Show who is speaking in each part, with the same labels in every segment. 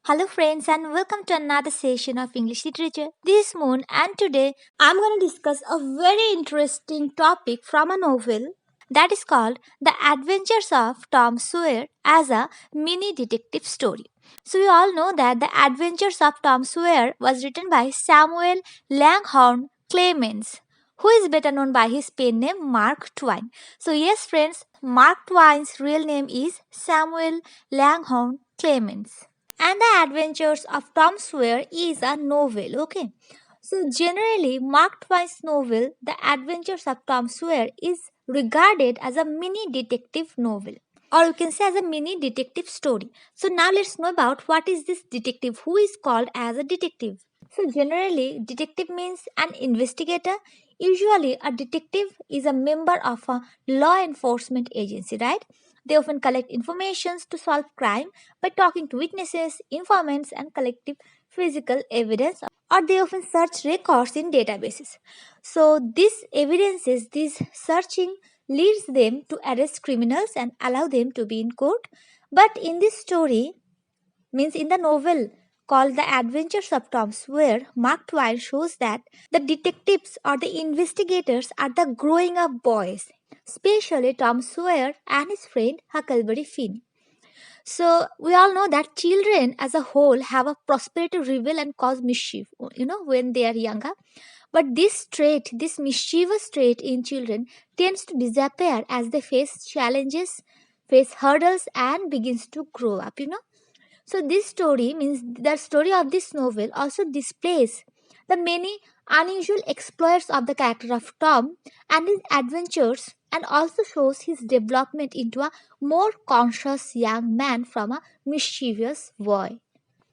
Speaker 1: Hello, friends, and welcome to another session of English Literature. This is Moon, and today I'm going to discuss a very interesting topic from a novel that is called The Adventures of Tom Sawyer as a mini detective story. So, we all know that The Adventures of Tom Sawyer was written by Samuel Langhorne Clemens, who is better known by his pen name Mark Twain. So, yes, friends, Mark Twain's real name is Samuel Langhorne Clemens, and The Adventures of Tom Sawyer is a novel. Okay, so generally, Mark Twain's novel, The Adventures of Tom Sawyer, is regarded as a mini detective novel, or you can say as a mini detective story. So now let's know about what is this detective, who is called as a detective. So generally, detective means an investigator. Usually, a detective is a member of a law enforcement agency, right? They often collect informations to solve crime by talking to witnesses, informants, and collecting physical evidence, or they often search records in databases. So, this evidences, this searching leads them to arrest criminals and allow them to be in court. But in this story, means in the novel called The Adventures of Tom Sawyer, Mark Twain shows that the detectives or the investigators are the growing up boys, especially Tom Sawyer and his friend Huckleberry Finn. So we all know that children as a whole have a prosperity to rebel and cause mischief, when they are younger. But this trait, this mischievous trait in children tends to disappear as they face challenges, face hurdles and begins to grow up. So this story means the story of this novel also displays the many unusual exploits of the character of Tom and his adventures, and also shows his development into a more conscious young man from a mischievous boy.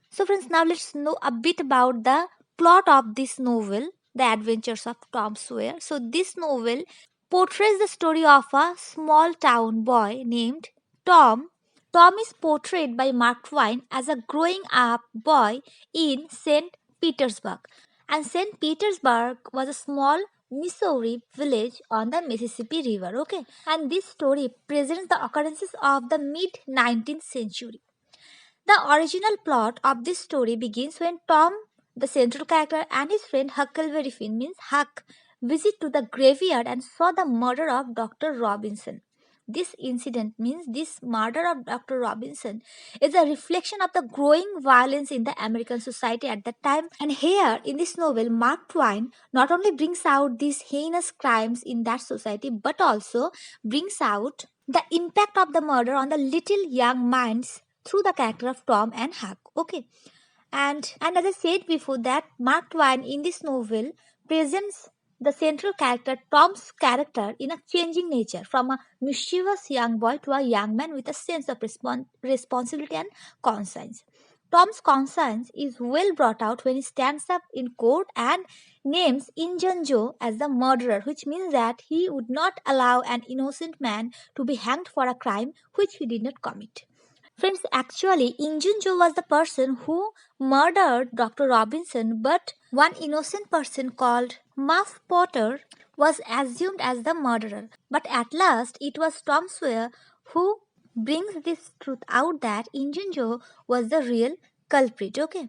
Speaker 1: So friends, now let's know a bit about the plot of this novel, The Adventures of Tom Sawyer. So this novel portrays the story of a small town boy named Tom. Tom is portrayed by Mark Twain as a growing up boy in St. Petersburg. And St. Petersburg was a small Missouri village on the Mississippi River. Okay, and this story presents the occurrences of the mid 19th century. The original plot of this story begins when Tom, the central character, and his friend Huckleberry Finn, means Huck, visit to the graveyard and saw the murder of Dr. Robinson. This incident means this murder of Dr. Robinson is a reflection of the growing violence in the American society at that time. And here in this novel, Mark Twain not only brings out these heinous crimes in that society but also brings out the impact of the murder on the little young minds through the character of Tom and Huck. Okay, and as I said before, that Mark Twain in this novel presents the central character Tom's character in a changing nature from a mischievous young boy to a young man with a sense of responsibility and conscience. Tom's conscience is well brought out when he stands up in court and names Injun Joe as the murderer, which means that he would not allow an innocent man to be hanged for a crime which he did not commit. Friends, actually, Injun Joe was the person who murdered Dr. Robinson, but one innocent person called Muff Potter was assumed as the murderer. But at last, it was Tom Sawyer who brings this truth out that Injun Joe was the real culprit. Okay.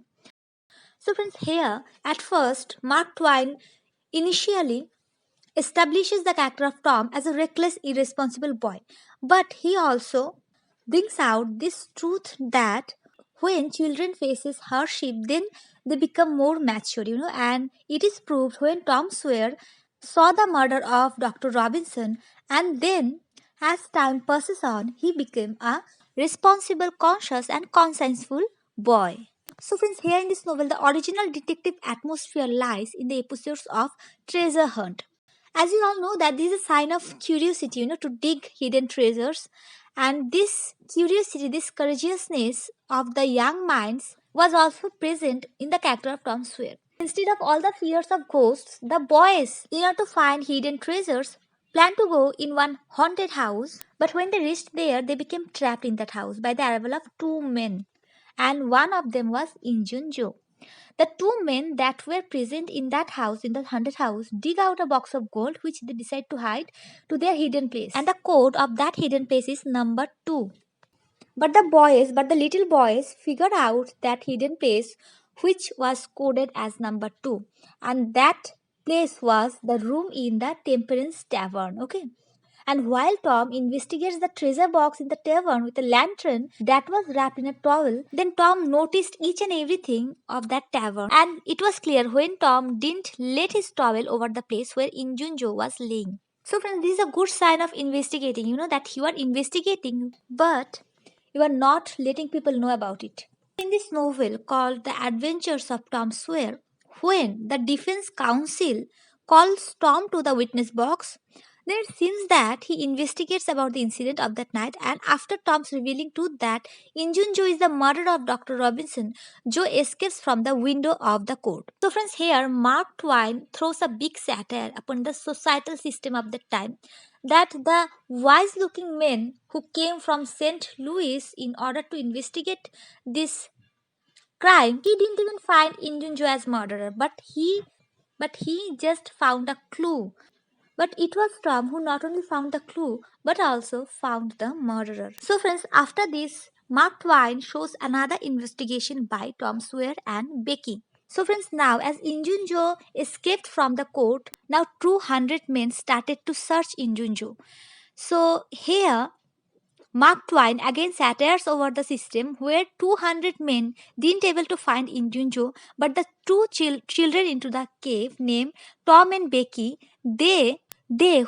Speaker 1: So, friends, here at first, Mark Twain initially establishes the character of Tom as a reckless, irresponsible boy. But he also brings out this truth that when children faces hardship, then they become more mature. And it is proved when Tom Sawyer saw the murder of Dr. Robinson, and then as time passes on, he became a responsible, conscious, and conscientful boy. So, friends, here in this novel, the original detective atmosphere lies in the episodes of Treasure Hunt. As you all know, that this is a sign of curiosity, to dig hidden treasures. And this curiosity, this courageousness of the young minds was also present in the character of Tom Sawyer. Instead of all the fears of ghosts, the boys, in order to find hidden treasures, planned to go in one haunted house. But when they reached there, they became trapped in that house by the arrival of two men, and one of them was Injun Joe. The two men that were present in that house, in the haunted house, dig out a box of gold which they decide to hide to their hidden place. And the code of that hidden place is number 2. But the little boys figured out that hidden place, which was coded as number 2. And that place was the room in the Temperance Tavern. Okay. And while Tom investigates the treasure box in the tavern with a lantern that was wrapped in a towel, then Tom noticed each and everything of that tavern. And it was clear when Tom didn't let his towel over the place where Injunjo was laying. So, friends, this is a good sign of investigating. You know that you are investigating, but you are not letting people know about it. In this novel called The Adventures of Tom Sawyer, when the defense counsel calls Tom to the witness box, then it seems that he investigates about the incident of that night, and after Tom's revealing truth that Injun Joe is the murderer of Dr. Robinson, Joe escapes from the window of the court. So friends, here Mark Twain throws a big satire upon the societal system of that time, that the wise looking men who came from St. Louis in order to investigate this crime, he didn't even find Injun Joe as murderer, but he just found a clue. But it was Tom who not only found the clue but also found the murderer. So, friends, after this, Mark Twain shows another investigation by Tom Sawyer and Becky. So, friends, now as Injun Joe escaped from the court, now 200 men started to search Injun Joe. So, here Mark Twain again satires over the system where 200 men didn't able to find Indian Joe, but the two children into the cave named Tom and Becky, they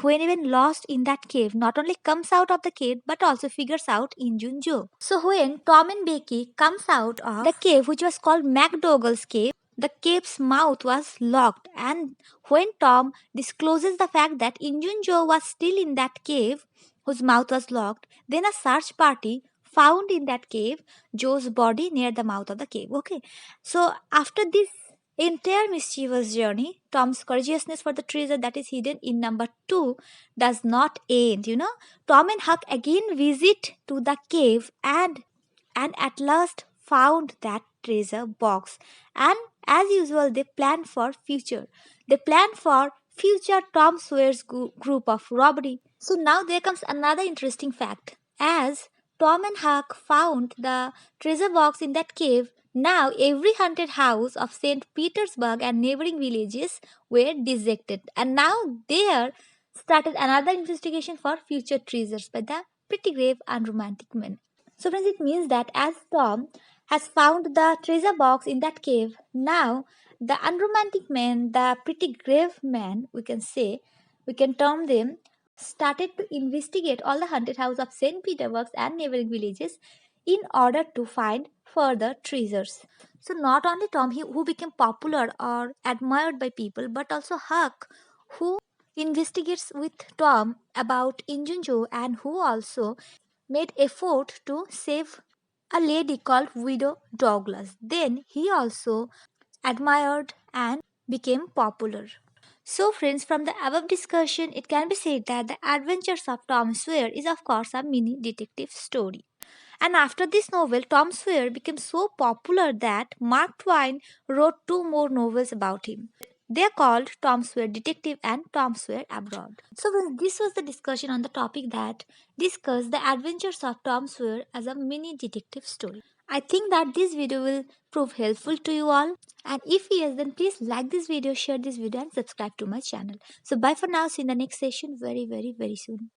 Speaker 1: when even lost in that cave not only comes out of the cave but also figures out Indian Joe. So when Tom and Becky comes out of the cave which was called McDougall's cave, the cave's mouth was locked, and when Tom discloses the fact that Indian Joe was still in that cave whose mouth was locked, then a search party found in that cave Joe's body near the mouth of the cave. Okay. So after this entire mischievous journey, Tom's courageousness for the treasure that is hidden in number 2 does not end. You know, Tom and Huck again visit to the cave and at last found that treasure box. And as usual, they plan for future. They plan for future Tom Sawyer's group of robbery. So now there comes another interesting fact. As Tom and Huck found the treasure box in that cave, now every haunted house of St. Petersburg and neighboring villages were dissected. And now there started another investigation for future treasures by the pretty grave and romantic men. So, friends, it means that as Tom has found the treasure box in that cave, now the unromantic men, the pretty grave men, we can term them, started to investigate all the haunted house of St. Petersburg and neighboring villages in order to find further treasures. So, not only Tom, who became popular or admired by people, but also Huck, who investigates with Tom about Injunjo and who also made effort to save a lady called Widow Douglas. Then he also admired and became popular. So, friends, from the above discussion, it can be said that The Adventures of Tom Sawyer is, of course, a mini detective story. And after this novel, Tom Sawyer became so popular that Mark Twain wrote two more novels about him. They are called Tom Sawyer Detective and Tom Sawyer Abroad. So, well, this was the discussion on the topic that discussed the adventures of Tom Sawyer as a mini detective story. I think that this video will prove helpful to you all. And if yes, then please like this video, share this video, and subscribe to my channel. So, bye for now. See you in the next session very, very, very soon.